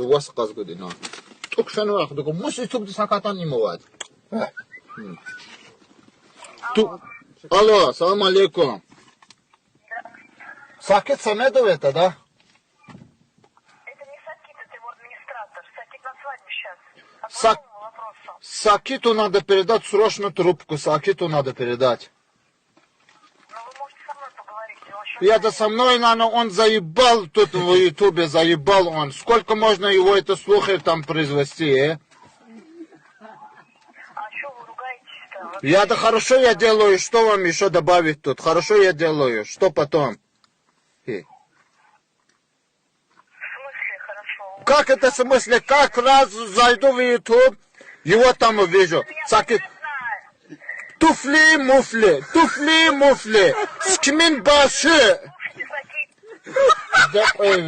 вас казгуди на. Тукшан вахт дуго муси туб сакатан нимовад. Ту. Алло, салам алейкум. Сакит Самедов это, да? Это не Сакит, это его администратор. Сакит на свадьбе сейчас. Сакиту надо передать срочно трубку. Сакиту надо передать. Но вы можете со мной поговорить. Я-то со мной, наверное, он заебал тут в Ютубе, заебал он. Сколько можно его это слухов там произвести, А что вы ругаетесь-то? Я-то хорошо я делаю, что вам еще добавить тут? Хорошо я делаю, что потом? В смысле хорошо? Как это в смысле? Как раз зайду в YouTube, его там увижу. Сакит. Туфли, муфли, туфли, муфли. Скмин баши. Да, ой,